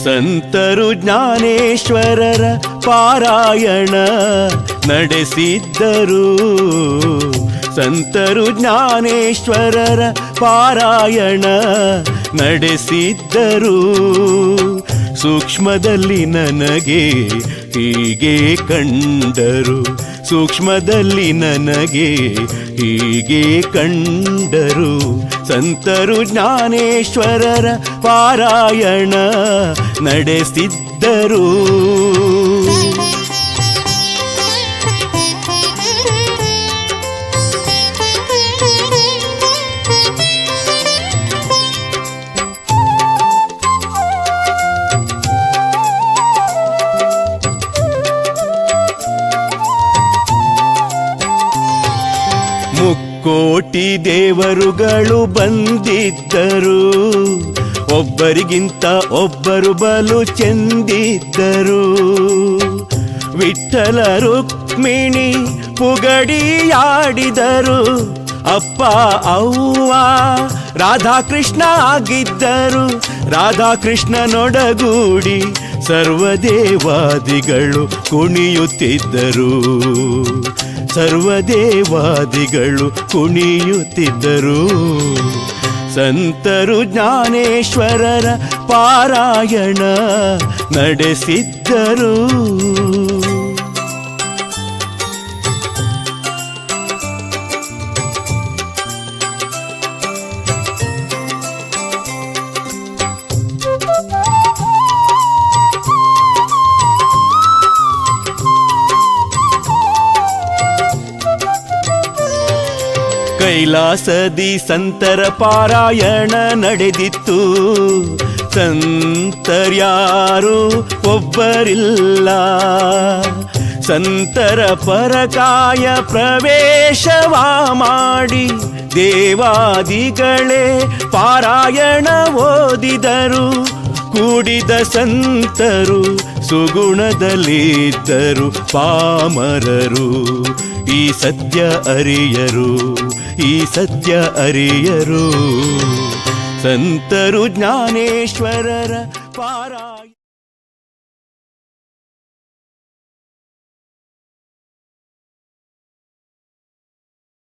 ಸಂತರು ಜ್ಞಾನೇಶ್ವರರ ಪಾರಾಯಣ ನಡೆಸಿದ್ದರು. ಸಂತರು ಜ್ಞಾನೇಶ್ವರರ ಪಾರಾಯಣ ನಡೆಸಿದ್ದರು. ಸೂಕ್ಷ್ಮದಲ್ಲಿ ನನಗೆ ಹೀಗೆ ಕಂಡರು. ಸೂಕ್ಷ್ಮದಲ್ಲಿ ನನಗೆ ಹೀಗೆ ಕಂಡರು. ಸಂತರು ಜ್ಞಾನೇಶ್ವರರ ಪಾರಾಯಣ ನಡೆಸಿದ್ದರು. ಕೋಟಿ ದೇವರುಗಳು ಬಂದಿದ್ದರು. ಒಬ್ಬರಿಗಿಂತ ಒಬ್ಬರು ಬಲು ಚೆಂದಿದ್ದರು. ವಿಠ್ಠಲ ರುಕ್ಮಿಣಿ ಪುಗಡಿಯಾಡಿದರು. ಅಪ್ಪ ಅವ್ವ ರಾಧಾಕೃಷ್ಣ ಆಗಿದ್ದರು. ರಾಧಾಕೃಷ್ಣನೊಡಗೂಡಿ ಸರ್ವದೇವಾದಿಗಳು ಕುಣಿಯುತ್ತಿದ್ದರು. ಸರ್ವದೇವಾದಿಗಳು ಕುಣಿಯುತ್ತಿದ್ದರು. ಸಂತರು ಜ್ಞಾನೇಶ್ವರರ ಪಾರಾಯಣ ನಡೆಸಿದ್ದರು. ಕೈಲಾಸದಿ ಸಂತರ ಪಾರಾಯಣ ನಡೆದಿತ್ತು. ಸಂತರ್ಯಾರು ಒಬ್ಬರಿಲ್ಲ. ಸಂತರ ಪರಕಾಯ ಪ್ರವೇಶವ ಮಾಡಿ ದೇವಾದಿಗಳೇ ಪಾರಾಯಣ ಓದಿದರು. ಕೂಡಿದ ಸಂತರು ಸುಗುಣದಲ್ಲಿದ್ದರು. ಪಾಮರರು ಈ ಸತ್ಯ ಅರಿಯರು. ಈ ಸತ್ಯ ಅರಿಯರು. ಸಂತರು ಜ್ಞಾನೇಶ್ವರರ ಪಾರಾಯಣ